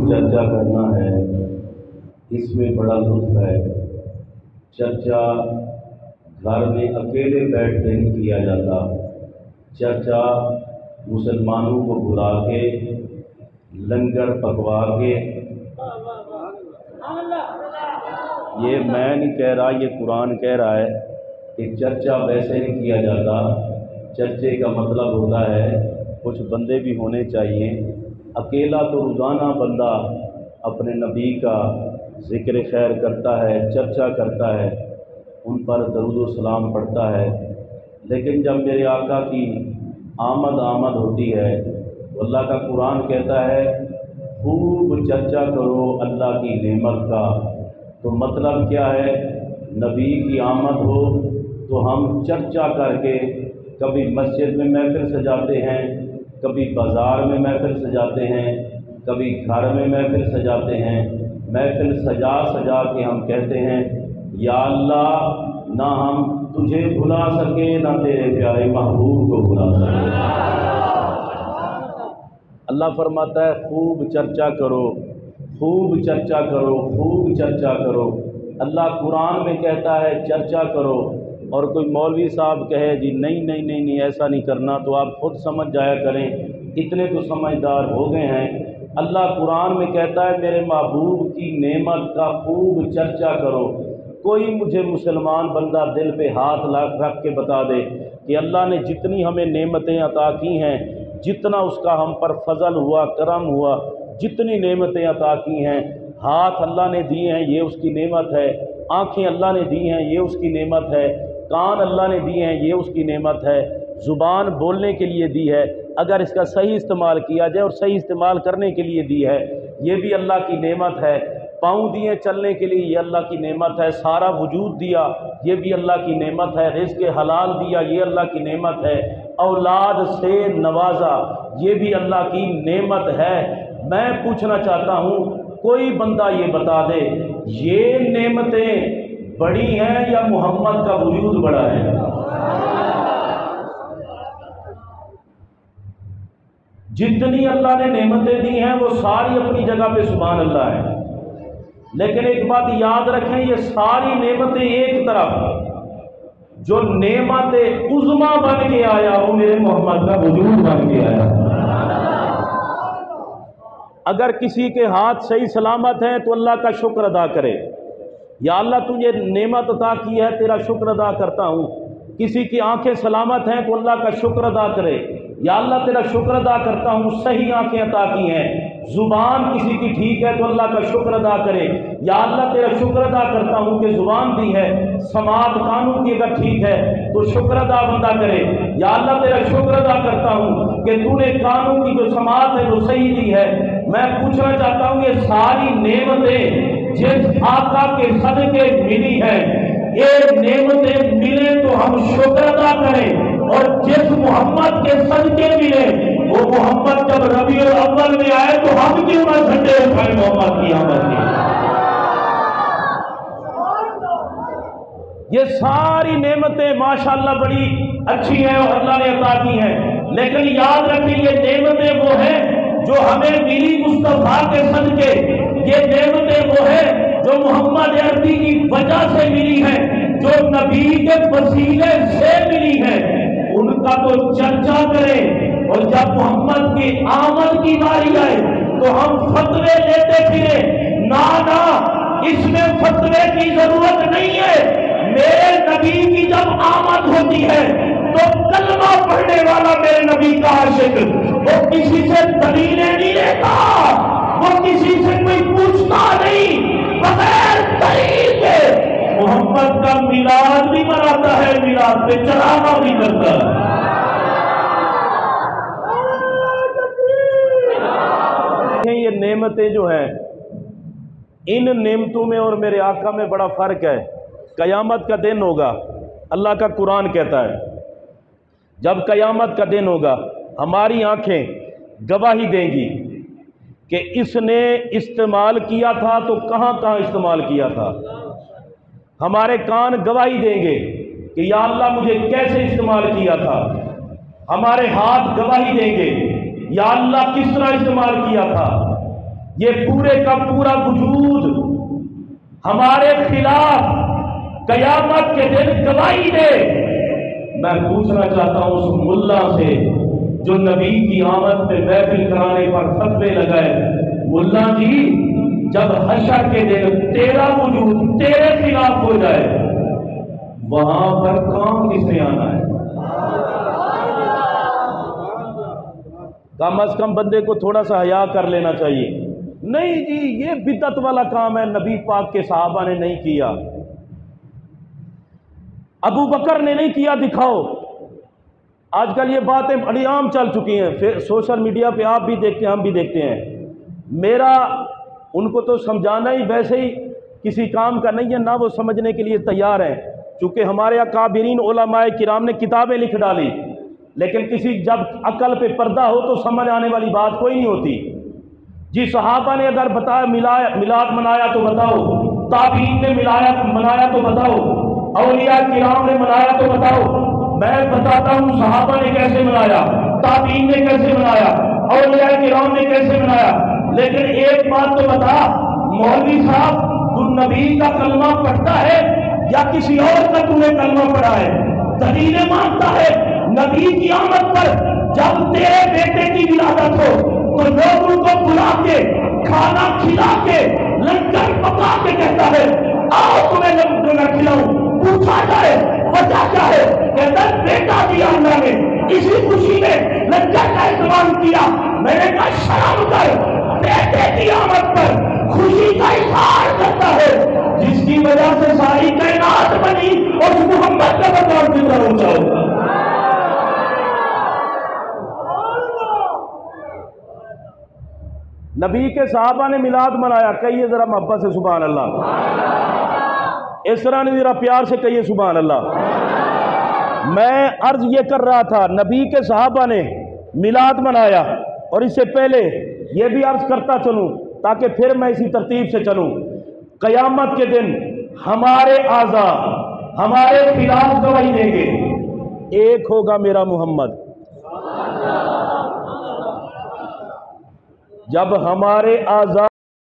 چرچا کرنا ہے، اس میں بڑا لطف ہے۔ چرچا گھر میں اکیلے بیٹھ کے نہیں کیا جاتا، چرچا مسلمانوں کو بلا کے لنگر پکوا کے، یہ میں نہیں کہہ رہا، یہ قرآن کہہ رہا ہے کہ چرچا ویسے نہیں کیا جاتا۔ چرچے کا مطلب ہوتا ہے کچھ بندے بھی ہونے چاہیے۔ اکیلا تو روزانہ بندہ اپنے نبی کا ذکر خیر کرتا ہے، چرچا کرتا ہے، ان پر درود و سلام پڑھتا ہے، لیکن جب میرے آقا کی آمد ہوتی ہے تو اللہ کا قرآن کہتا ہے خوب چرچا کرو اللہ کی نعمت کا۔ تو مطلب کیا ہے؟ نبی کی آمد ہو تو ہم چرچا کر کے کبھی مسجد میں محفل سجاتے ہیں، کبھی بازار میں محفل سجاتے ہیں، کبھی گھر میں محفل سجاتے ہیں۔ محفل سجا کے ہم کہتے ہیں یا اللہ نہ ہم تجھے بھلا سکے نہ تیرے پیارے محبوب کو بھلا سکے۔ اللہ فرماتا ہے خوب چرچا کرو، خوب چرچا کرو، خوب چرچا کرو۔ اللہ قرآن میں کہتا ہے چرچا کرو، اور کوئی مولوی صاحب کہے جی نہیں ایسا نہیں کرنا، تو آپ خود سمجھ جایا کریں، اتنے تو سمجھدار ہو گئے ہیں۔ اللہ قرآن میں کہتا ہے میرے محبوب کی نعمت کا خوب چرچا کرو۔ کوئی مجھے مسلمان بندہ دل پہ ہاتھ رکھ کے بتا دے کہ اللہ نے جتنی ہمیں نعمتیں عطا کی ہیں، جتنا اس کا ہم پر فضل ہوا، کرم ہوا، جتنی نعمتیں عطا کی ہیں، ہاتھ اللہ نے دیے ہیں یہ اس کی نعمت ہے، آنکھیں اللہ نے دی ہیں یہ اس کی نعمت ہے، کان اللہ نے دیے ہیں یہ اس کی نعمت ہے، زبان بولنے کے لیے دی ہے، اگر اس کا صحیح استعمال کیا جائے اور صحیح استعمال کرنے کے لیے دی ہے یہ بھی اللہ کی نعمت ہے، پاؤں دیے چلنے کے لیے یہ اللہ کی نعمت ہے، سارا وجود دیا یہ بھی اللہ کی نعمت ہے، رزق حلال دیا یہ اللہ کی نعمت ہے، اولاد سے نوازا یہ بھی اللہ کی نعمت ہے۔ میں پوچھنا چاہتا ہوں کوئی بندہ یہ بتا دے یہ نعمتیں بڑی ہیں یا محمد کا وجود بڑا ہے؟ جتنی اللہ نے نعمتیں دی ہیں وہ ساری اپنی جگہ پہ سبحان اللہ ہے، لیکن ایک بات یاد رکھیں یہ ساری نعمتیں ایک طرف، جو نعمت عظمیٰ بن کے آیا وہ میرے محمد کا وجود بن کے آیا۔ اگر کسی کے ہاتھ صحیح سلامت ہیں تو اللہ کا شکر ادا کرے، یا اللہ تجھے نعمت عطا کی ہے تیرا شکر ادا کرتا ہوں۔ کسی کی آنکھیں سلامت ہیں تو اللہ کا شکر ادا کرے، یا اللہ تیرا شکر ادا کرتا ہوں صحیح آنکھیں عطا کی ہیں۔ زبان کسی کی ٹھیک ہے تو اللہ کا شکر ادا کرے، یا اللہ تیرا شکر ادا کرتا ہوں کہ زبان دی ہے۔ سماعت کانوں کی اگر ٹھیک ہے تو شکر ادا بندہ کرے، یا اللہ تیرا شکر ادا کرتا ہوں کہ تو نے کانوں کی جو سماعت ہے وہ صحیح دی ہے۔ میں پوچھنا چاہتا ہوں یہ ساری نعمتیں جس آقا کے صدقے ملی ہے، یہ نعمتیں ملے تو ہم شکر ادا کریں، اور جس محمد کے صدقے ملے وہ محمد جب ربیع الاول میں آئے تو ہم کیوں نہ جھنڈے اٹھائیں محمد کی آمد کی۔ یہ ساری نعمتیں ماشاءاللہ بڑی اچھی ہیں اور اللہ نے عطا کی ہیں، لیکن یاد رکھیں یہ نعمتیں وہ ہیں جو ہمیں ملی مصطفیٰ کے صدقے، یہ نعمتیں وہ ہیں جو محمد عربی کی وجہ سے ملی ہیں، جو نبی کے وسیلے سے ملی ہیں، ان کا تو چرچا کریں، اور جب محمد کی آمد کی باری آئے تو ہم فتوے لیتے پھریں۔ نا اس میں فتوے کی ضرورت نہیں ہے، میرے نبی کی جب آمد ہوتی ہے تو کلمہ پڑھنے والا میرے نبی کا عاشق وہ کسی سے دلیلیں نہیں لیتا، وہ کسی سے کوئی پوچھتا نہیں، بغیر دلیل کے محمد کا میلاد بھی مناتا ہے، میلاد پہ چڑھاوا بھی کرتا ہے۔ یہ نعمتیں جو ہیں ان نعمتوں میں اور میرے آقا میں بڑا فرق ہے۔ قیامت کا دن ہوگا، اللہ کا قرآن کہتا ہے جب قیامت کا دن ہوگا ہماری آنکھیں گواہی دیں گی کہ اس نے استعمال کیا تھا تو کہاں کہاں استعمال کیا تھا۔ ہمارے کان گواہی دیں گے کہ یا اللہ مجھے کیسے استعمال کیا تھا۔ ہمارے ہاتھ گواہی دیں گے یا اللہ کس طرح استعمال کیا تھا۔ یہ پورے کا پورا وجود ہمارے خلاف قیامت کے دن گواہی دے۔ میں پوچھنا چاہتا ہوں اس ملا سے جو نبی کی آمد پہ محفل کرانے پر فتوے لگائے، ملا جی جب حشر کے دن تیرا وجود تیرے خلاف ہو جائے وہاں پر کام کس نے آنا ہے؟ کم از کم بندے کو تھوڑا سا حیا کر لینا چاہیے۔ نہیں جی یہ بدعت والا کام ہے، نبی پاک کے صحابہ نے نہیں کیا، ابو بکر نے نہیں کیا، دکھاؤ۔ آج کل یہ باتیں بڑی عام چل چکی ہیں، پھر سوشل میڈیا پہ آپ بھی دیکھتے ہیں ہم بھی دیکھتے ہیں۔ میرا ان کو تو سمجھانا ہی ویسے ہی کسی کام کا نہیں ہے، نہ وہ سمجھنے کے لیے تیار ہیں، چونکہ ہمارے اکابرین علماء کرام نے کتابیں لکھ ڈالی، لیکن کسی جب عقل پہ پردہ ہو تو سمجھ آنے والی بات کوئی نہیں ہوتی۔ جی صحابہ نے اگر بتایا میلاد منایا تو بتاؤ، تابعین نے منایا تو بتاؤ، اولیاء کرام نے منایا تو بتاؤ۔ میں بتاتا ہوں صحابہ نے کیسے منایا، تابعین نے کیسے منایا، اولیاء کرام نے کیسے منایا، لیکن ایک بات تو بتا مولوی صاحب، تو نبی کا کلمہ پڑھتا ہے یا کسی اور کا تم نے کلمہ پڑھا ہے؟ دلیل مانتا ہے نبی کی آمد پر جب تیرے بیٹے کی ولادت ہو تو لوگ ان کو بلا کے کھانا کھلا کے لنگر پکا کے کہتا ہے آؤ تمہیں لنگر کھلاؤں۔ پوچھا جائے وجہ کیا ہے، کہتا ہے بیٹا دیا اللہ نے، اسی خوشی میں لنگر کا اہتمام کیا۔ میں نے کہا شرم کر، بیٹے کی آمد پر خوشی کا اظہار کرتا ہے جس کی وجہ سے ساری کائنات بنی، اور محمد کا مقام کتنا اونچا ہوگا۔ نبی کے صحابہ نے میلاد منایا، کہیے ذرا محبت سے سبحان اللہ، اس طرح نہیں ذرا پیار سے کہیے سبحان اللہ۔ میں عرض یہ کر رہا تھا نبی کے صحابہ نے میلاد منایا، اور اس سے پہلے یہ بھی عرض کرتا چلوں تاکہ پھر میں اسی ترتیب سے چلوں، قیامت کے دن ہمارے اعضاء ہمارے خلاف گواہی دیں گے، ایک ہوگا میرا محمد۔ جب ہمارے اعضاء